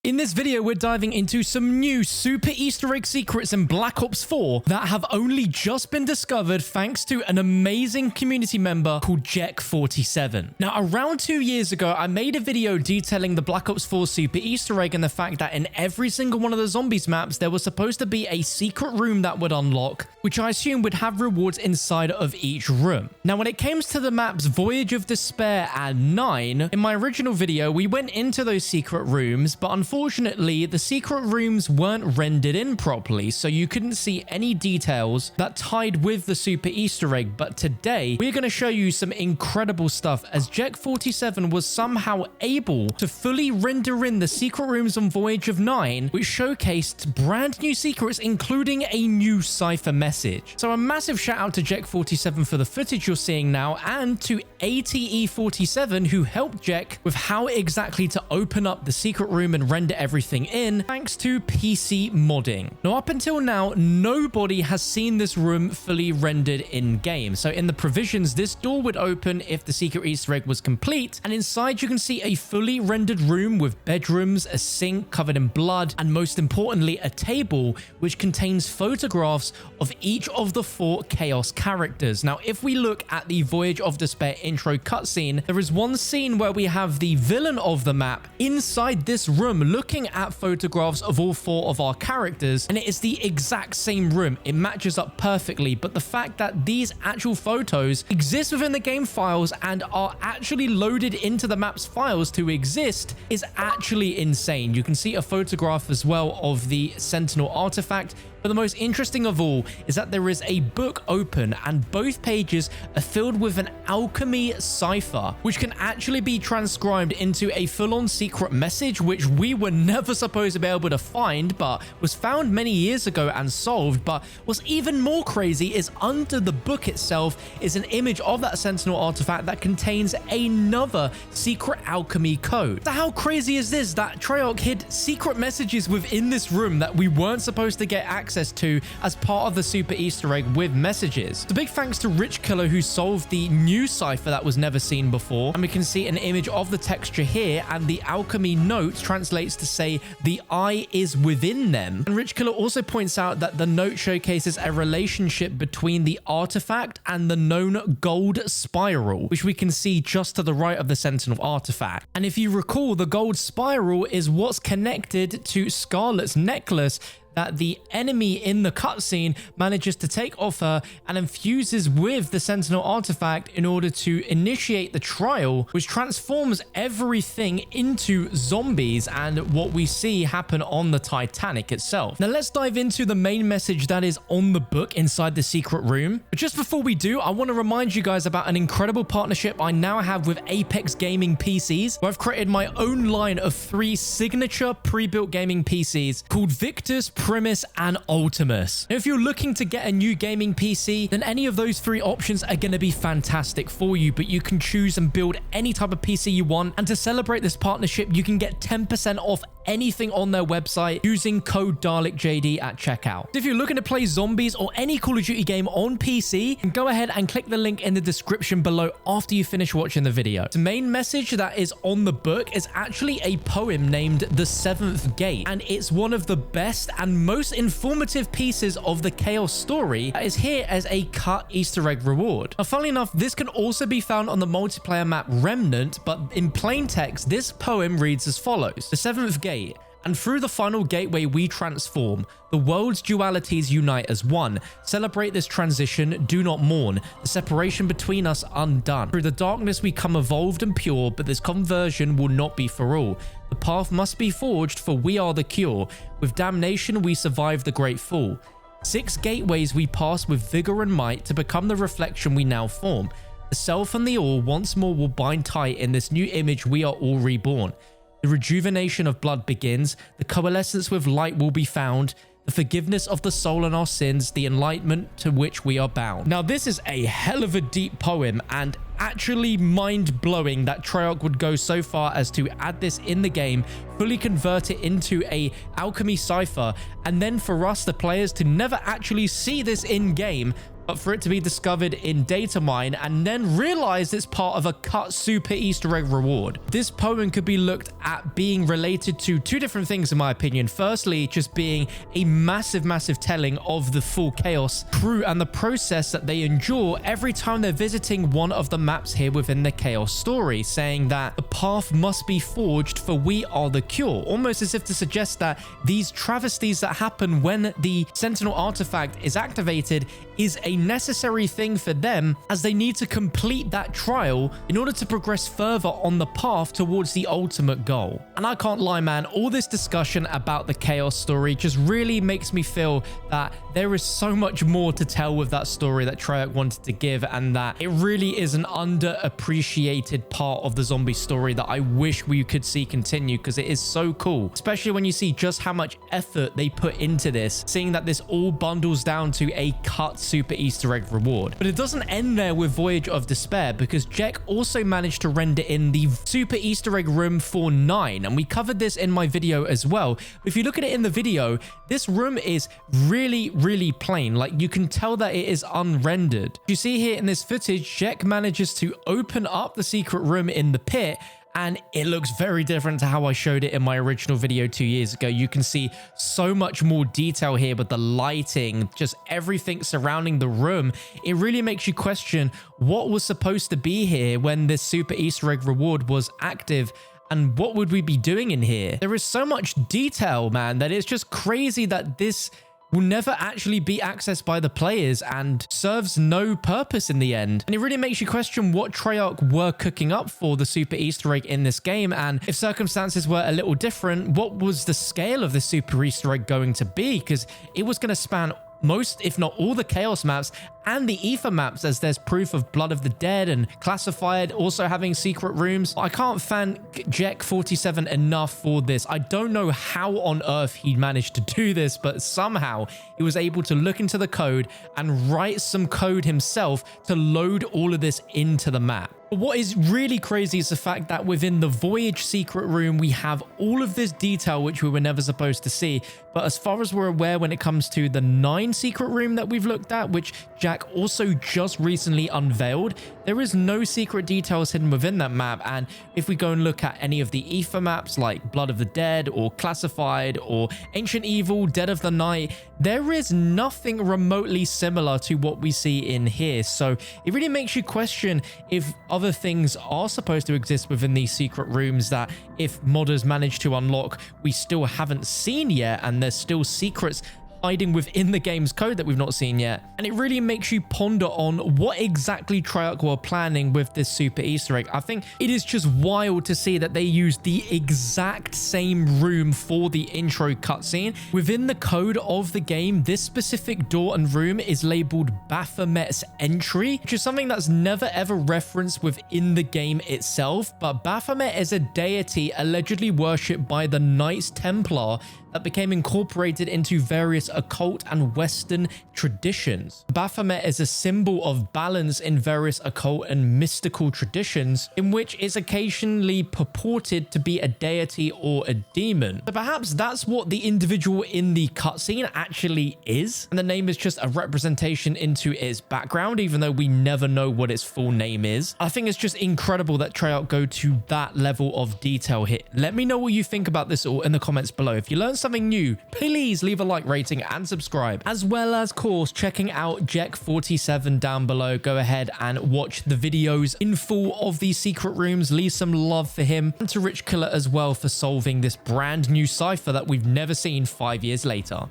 In this video, we're diving into some new Super Easter Egg secrets in Black Ops 4 that have only just been discovered thanks to an amazing community member called Jack47. Now, around 2 years ago, I made a video detailing the Black Ops 4 Super Easter Egg and the fact that in every single one of the zombies maps, there was supposed to be a secret room that would unlock, which I assume would have rewards inside of each room. Now, when it comes to the maps Voyage of Despair and 9, in my original video, we went into those secret rooms, but unfortunately, the secret rooms weren't rendered in properly, so you couldn't see any details that tied with the Super Easter Egg. But today, we're going to show you some incredible stuff, as Jack47 was somehow able to fully render in the secret rooms on Voyage of 9, which showcased brand new secrets, including a new cipher message. So a massive shout out to Jack47 for the footage you're seeing now, and to ATE47 who helped Jack with how exactly to open up the secret room and render everything in, thanks to PC modding. Now, up until now, nobody has seen this room fully rendered in game. So in the provisions, this door would open if the secret Easter egg was complete, and inside you can see a fully rendered room with bedrooms, a sink covered in blood, and most importantly, a table which contains photographs of each of the 4 Chaos characters. Now, if we look at the Voyage of Despair intro cutscene, there is one scene where we have the villain of the map inside this room looking at photographs of all 4 of our characters, and it is the exact same room. It matches up perfectly, but the fact that these actual photos exist within the game files and are actually loaded into the map's files to exist is actually insane. You can see a photograph as well of the Sentinel artifact. But the most interesting of all is that there is a book open and both pages are filled with an alchemy cipher, which can actually be transcribed into a full-on secret message, which we were never supposed to be able to find, but was found many years ago and solved. But what's even more crazy is under the book itself is an image of that Sentinel artifact that contains another secret alchemy code. So how crazy is this that Treyarch hid secret messages within this room that we weren't supposed to get access to as part of the Super Easter Egg with messages? So big thanks to Rich Killer who solved the new cipher that was never seen before, and we can see an image of the texture here, and the alchemy note translates to say the eye is within them. And Rich Killer also points out that the note showcases a relationship between the artifact and the known gold spiral, which we can see just to the right of the Sentinel artifact. And if you recall, the gold spiral is what's connected to Scarlet's necklace that the enemy in the cutscene manages to take off her and infuses with the Sentinel artifact in order to initiate the trial, which transforms everything into zombies and what we see happen on the Titanic itself. Now let's dive into the main message that is on the book inside the secret room. But just before we do, I want to remind you guys about an incredible partnership I now have with Apex Gaming PCs, where I've created my own line of 3 signature pre-built gaming PCs called Victus, Primus, and Ultimus. Now, if you're looking to get a new gaming PC, then any of those 3 options are going to be fantastic for you, but you can choose and build any type of PC you want. And to celebrate this partnership, you can get 10% off anything on their website using code DalekJD at checkout. So if you're looking to play zombies or any Call of Duty game on PC, then go ahead and click the link in the description below after you finish watching the video. The main message that is on the book is actually a poem named The Seventh Gate, and it's one of the best and most informative pieces of the Chaos story that is here as a cut Easter egg reward. Now, funnily enough, this can also be found on the multiplayer map Remnant, but in plain text, this poem reads as follows: The seventh gate, and through the final gateway we transform. The world's dualities unite as one. Celebrate this transition, do not mourn. The separation between us undone. Through the darkness we come evolved and pure, but this conversion will not be for all. The path must be forged, for we are the cure. With damnation we survive the great fall. 6 gateways we pass with vigor and might to become the reflection we now form. The self and the all once more will bind tight in this new image we are all reborn. The rejuvenation of blood begins, the coalescence with light will be found, the forgiveness of the soul and our sins, the enlightenment to which we are bound. Now, this is a hell of a deep poem, and actually mind-blowing that Treyarch would go so far as to add this in the game, fully convert it into a alchemy cipher, and then for us, the players, to never actually see this in-game, but for it to be discovered in data mine and then realized it's part of a cut super Easter egg reward. This poem could be looked at being related to two different things in my opinion. Firstly, just being a massive telling of the full chaos crew and the process that they endure every time they're visiting one of the maps here within the chaos story, saying that the path must be forged for we are the cure, almost as if to suggest that these travesties that happen when the Sentinel artifact is activated is a necessary thing for them, as they need to complete that trial in order to progress further on the path towards the ultimate goal. And I can't lie, man, all this discussion about the chaos story just really makes me feel that there is so much more to tell with that story that Treyarch wanted to give, and that it really is an underappreciated part of the zombie story that I wish we could see continue, because it is so cool, especially when you see just how much effort they put into this, seeing that this all bundles down to a cut super Easter egg reward. But it doesn't end there with Voyage of Despair, because Jack also managed to render in the super Easter egg room for 9, and we covered this in my video as well. If you look at it in the video, this room is really plain. Like, you can tell that it is unrendered. You see here in this footage, Jack manages to open up the secret room in the pit, and it looks very different to how I showed it in my original video 2 years ago. You can see so much more detail here with the lighting, just everything surrounding the room. It really makes you question what was supposed to be here when this super Easter egg reward was active, and what would we be doing in here? There is so much detail, man, that it's just crazy that this will never actually be accessed by the players and serves no purpose in the end. And it really makes you question what Treyarch were cooking up for the super Easter egg in this game, and if circumstances were a little different, what was the scale of the super Easter egg going to be? Because it was going to span most, if not all, the Chaos maps and the Ether maps, as there's proof of Blood of the Dead and Classified also having secret rooms. I can't thank Jack47 enough for this. I don't know how on earth he managed to do this, but somehow he was able to look into the code and write some code himself to load all of this into the map. But what is really crazy is the fact that within the Voyage secret room, we have all of this detail which we were never supposed to see. But as far as we're aware, when it comes to the 9 secret room that we've looked at, which Jack also just recently unveiled, there is no secret details hidden within that map. And if we go and look at any of the Ether maps like Blood of the Dead or Classified or Ancient Evil, Dead of the Night, there is nothing remotely similar to what we see in here. So it really makes you question if other things are supposed to exist within these secret rooms that, if modders manage to unlock, we still haven't seen yet, and there's still secrets hiding within the game's code that we've not seen yet. And it really makes you ponder on what exactly Treyarch were planning with this super Easter egg. I think it is just wild to see that they used the exact same room for the intro cutscene. Within the code of the game, this specific door and room is labeled Baphomet's Entry, which is something that's never ever referenced within the game itself. But Baphomet is a deity allegedly worshipped by the Knights Templar that became incorporated into various occult and Western traditions. Baphomet is a symbol of balance in various occult and mystical traditions, in which is occasionally purported to be a deity or a demon. So perhaps that's what the individual in the cutscene actually is, and the name is just a representation into its background, even though we never know what its full name is. I think it's just incredible that Treyarch go to that level of detail here. Let me know what you think about this all in the comments below. If you learned something new, please leave a like, rating, and subscribe, as well as, of course, checking out Jack47 down below. Go ahead and watch the videos in full of these secret rooms. Leave some love for him, and to Rich Killer as well for solving this brand new cipher that we've never seen 5 years later.